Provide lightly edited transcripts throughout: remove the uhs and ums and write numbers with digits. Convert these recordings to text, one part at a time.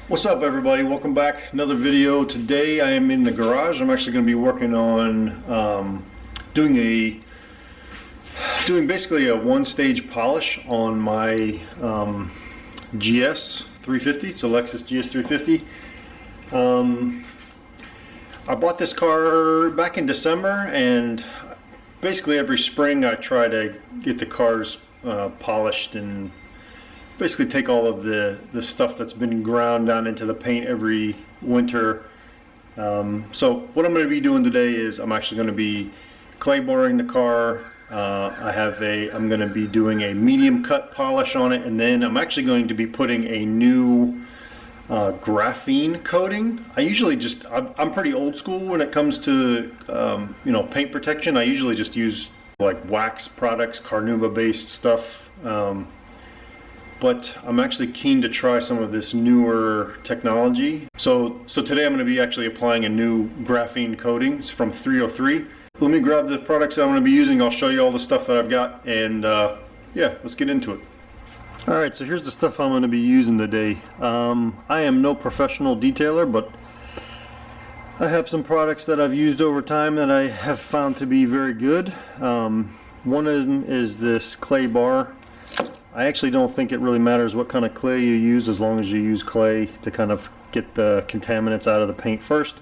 What's up, everybody? Welcome back. Another video. Today I am in the garage. I'm actually going to be working on doing basically a one-stage polish on my gs350. It's a Lexus gs350. I bought this car back in December, and basically every spring I try to get the cars polished and basically take all of the stuff that's been ground down into the paint every winter. So what I'm going to be doing today is I'm actually going to be clay boring the car. I'm going to be doing a medium cut polish on it, and then I'm actually going to be putting a new graphene coating. I'm pretty old school when it comes to paint protection. I usually just use like wax products, Carnauba based stuff. But I'm actually keen to try some of this newer technology. So today I'm going to be actually applying a new graphene coating. It's from 303. Let me grab the products that I'm going to be using. I'll show you all the stuff that I've got, and yeah, let's get into it. Alright, so here's the stuff I'm going to be using today. I am no professional detailer, but I have some products that I've used over time that I have found to be very good. One of them is this clay bar. I actually don't think it really matters what kind of clay you use, as long as you use clay to kind of get the contaminants out of the paint first.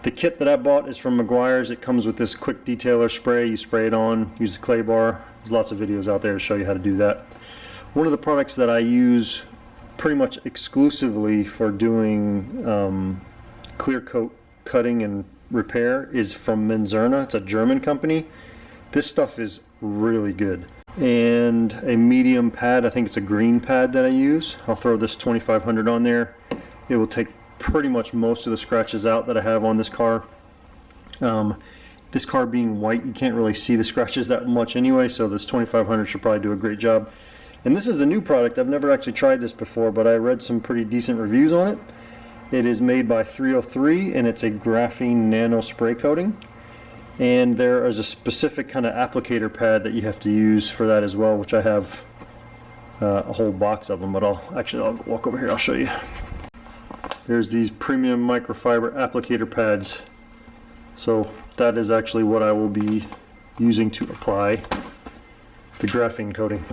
The kit that I bought is from Meguiar's. It comes with this quick detailer spray. You spray it on, use the clay bar. There's lots of videos out there to show you how to do that. One of the products that I use pretty much exclusively for doing clear coat cutting and repair is from Menzerna. It's a German company. This stuff is really good. And a medium pad, I think it's a green pad that I use. I'll throw this 2500 on there. It will take pretty much most of the scratches out that I have on this car. This car being white, you can't really see the scratches that much anyway, so this 2500 should probably do a great job. And this is a new product. I've never actually tried this before, but I read some pretty decent reviews on it. It is made by 303, and it's a graphene nano spray coating. And there is a specific kind of applicator pad that you have to use for that as well, which I have a whole box of them, but I'll walk over here, I'll show you. There's these premium microfiber applicator pads. So that is actually what I will be using to apply the graphene coating.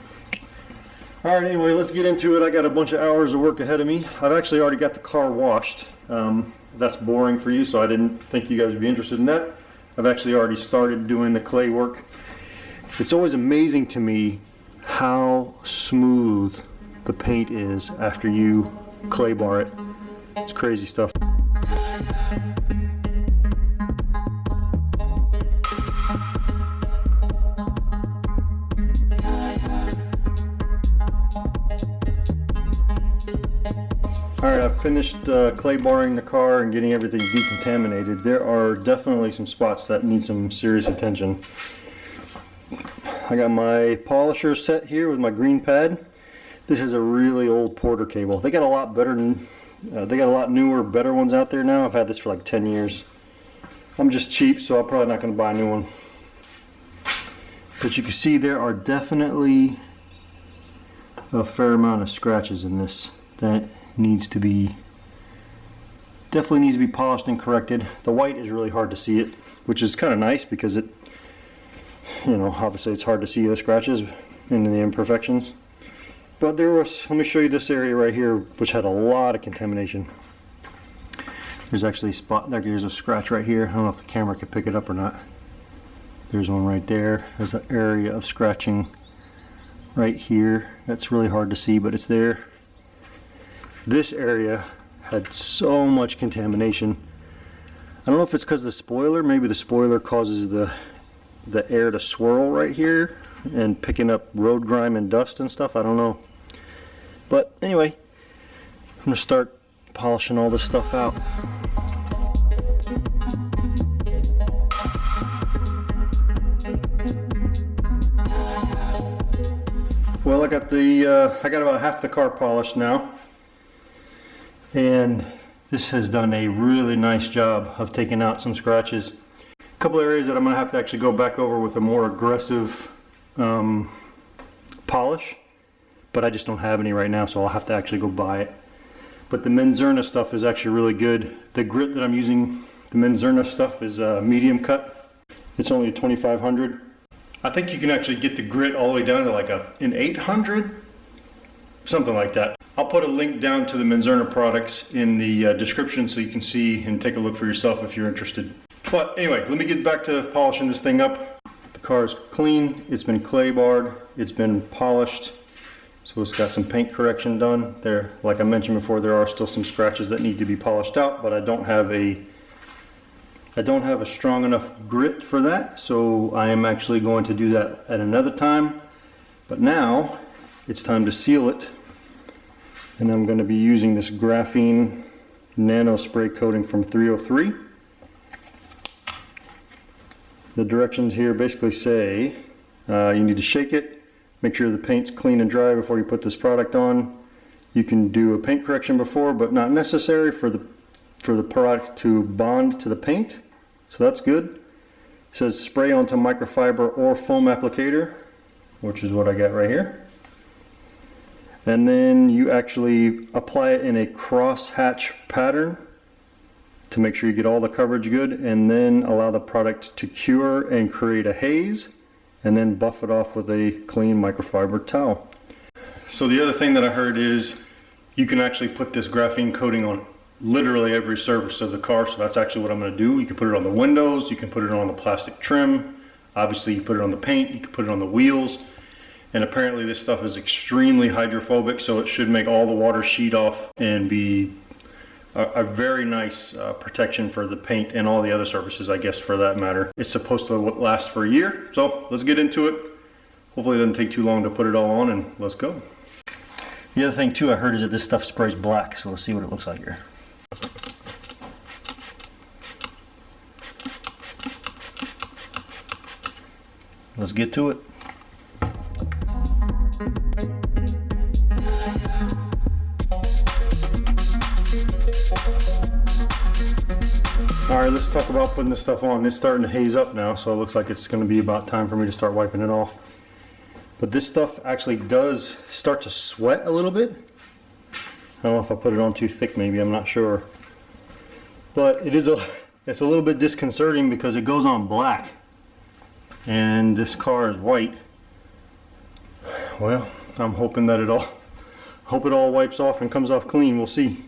Alright, anyway, let's get into it. I got a bunch of hours of work ahead of me. I've actually already got the car washed. That's boring for you, so I didn't think you guys would be interested in that. I've actually already started doing the clay work. It's always amazing to me how smooth the paint is after you clay bar it. It's crazy stuff. Alright, I've finished clay barring the car and getting everything decontaminated. There are definitely some spots that need some serious attention. I got my polisher set here with my green pad. This is a really old Porter cable. They got a lot better than, they got a lot newer, better ones out there now. I've had this for like 10 years. I'm just cheap, so I'm probably not going to buy a new one. But you can see there are definitely a fair amount of scratches in this that definitely needs to be polished and corrected. The white is really hard to see it, which is kind of nice because it, obviously it's hard to see the scratches and the imperfections. But let me show you this area right here, which had a lot of contamination. There's actually a spot, there's a scratch right here. I don't know if the camera can pick it up or not. There's one right there. There's an area of scratching right here. That's really hard to see, but it's there. This area had so much contamination. I don't know if it's because of the spoiler. Maybe the spoiler causes the air to swirl right here and picking up road grime and dust and stuff. I don't know. But anyway, I'm going to start polishing all this stuff out. Well, I got about half the car polished now. And this has done a really nice job of taking out some scratches. A couple areas that I'm going to have to actually go back over with a more aggressive polish, but I just don't have any right now, so I'll have to actually go buy it. but the Menzerna stuff is actually really good. The grit that I'm using, the Menzerna stuff, is medium cut. It's only a 2500. I think you can actually get the grit all the way down to like an 800, something like that. I'll put a link down to the Menzerna products in the description so you can see and take a look for yourself if you're interested. But anyway, let me get back to polishing this thing up. The car is clean, it's been clay barred, it's been polished, so it's got some paint correction done. There, like I mentioned before, there are still some scratches that need to be polished out, but I don't have a strong enough grit for that, so I am actually going to do that at another time. But now it's time to seal it, and I'm going to be using this graphene nano spray coating from 303. The directions here basically say you need to shake it, make sure the paint's clean and dry before you put this product on. You can do a paint correction before, but not necessary for the product to bond to the paint, so that's good. It says spray onto microfiber or foam applicator, which is what I got right here. And then you actually apply it in a cross hatch pattern to make sure you get all the coverage good, and then allow the product to cure and create a haze, and then buff it off with a clean microfiber towel. So the other thing that I heard is you can actually put this graphene coating on literally every surface of the car, so that's actually what I'm going to do. You can put it on the windows, you can put it on the plastic trim, obviously you put it on the paint, you can put it on the wheels, and apparently this stuff is extremely hydrophobic, so it should make all the water sheet off and be a very nice protection for the paint and all the other surfaces, I guess, for that matter. It's supposed to last for a year, so let's get into it. Hopefully it doesn't take too long to put it all on, and let's go. The other thing too I heard is that this stuff sprays black, so let's see what it looks like here. Let's get to it. Alright, let's talk about putting this stuff on. It's starting to haze up now, so it looks like it's going to be about time for me to start wiping it off. But this stuff actually does start to sweat a little bit. I don't know if I put it on too thick, maybe, I'm not sure. But it's a little bit disconcerting because it goes on black and this car is white. Well, I'm hoping that it all wipes off and comes off clean. We'll see.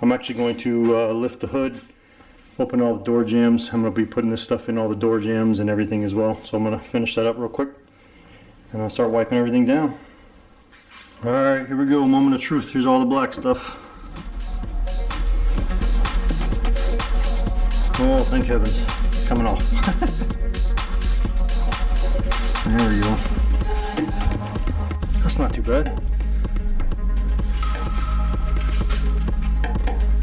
I'm actually going to lift the hood, open all the door jambs. I'm going to be putting this stuff in all the door jambs and everything as well. So I'm going to finish that up real quick and I'll start wiping everything down. Alright, here we go, moment of truth. Here's all the black stuff. Oh, thank heavens. It's coming off. There we go. That's not too bad.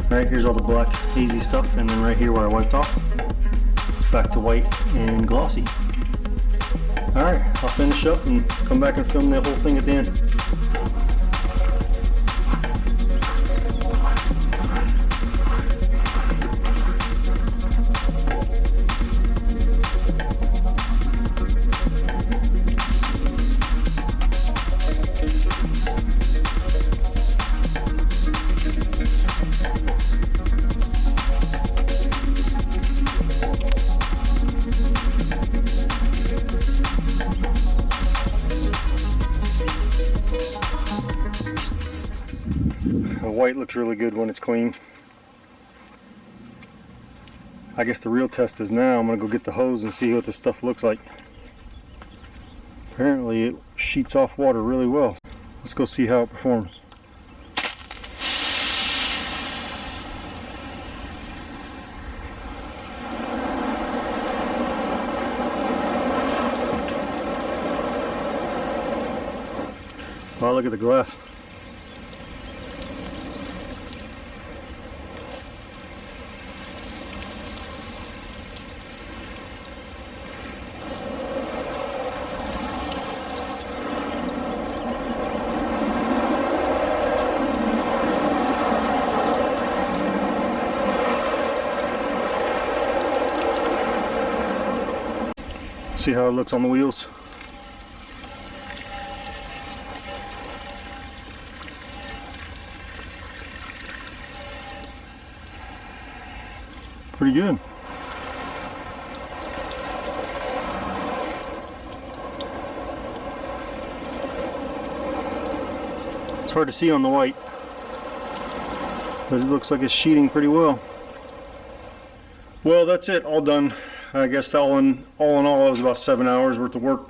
Alright, here's all the black hazy stuff, and then right here where I wiped off, back to white and glossy. Alright, I'll finish up and come back and film the whole thing at the end. The white looks really good when it's clean. I guess the real test is now I'm going to go get the hose and see what this stuff looks like. Apparently it sheets off water really well. Let's go see how it performs. Wow, look at the glass. See how it looks on the wheels? pretty good. It's hard to see on the white, but it looks like it's sheeting pretty well. Well, that's it, all done. I guess all in all, it was about 7 hours worth of work.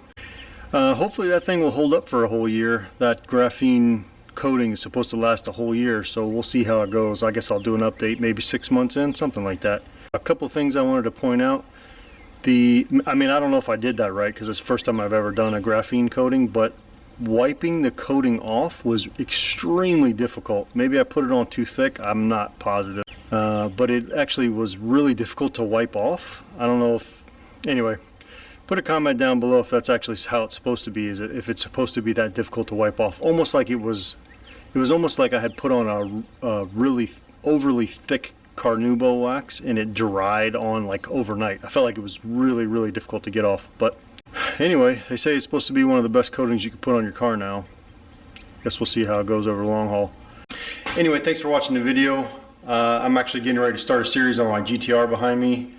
Hopefully that thing will hold up for a whole year. That graphene coating is supposed to last a whole year, so we'll see how it goes. I guess I'll do an update maybe 6 months in, something like that. A couple things I wanted to point out. I don't know if I did that right because it's the first time I've ever done a graphene coating, but wiping the coating off was extremely difficult. Maybe I put it on too thick, I'm not positive. But it actually was really difficult to wipe off. I don't know if, anyway, put a comment down below if that's actually how it's supposed to be. If it's supposed to be that difficult to wipe off. Almost like it was almost like I had put on a really overly thick carnauba wax and it dried on like overnight. I felt like it was really difficult to get off. But anyway, they say it's supposed to be one of the best coatings you can put on your car now. Guess we'll see how it goes over long haul. Anyway, thanks for watching the video. I'm actually getting ready to start a series on my GTR behind me.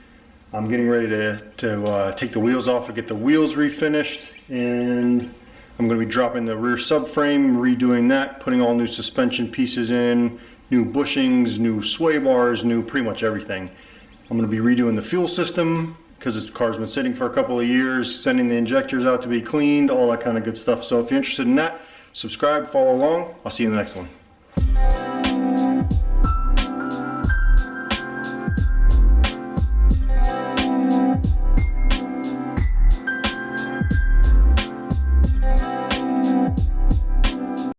I'm getting ready to take the wheels off and get the wheels refinished, and I'm going to be dropping the rear subframe, redoing that, putting all new suspension pieces in, new bushings, new sway bars, new pretty much everything. I'm going to be redoing the fuel system because this car's been sitting for a couple of years, sending the injectors out to be cleaned, all that kind of good stuff. So if you're interested in that, subscribe, follow along. I'll see you in the next one.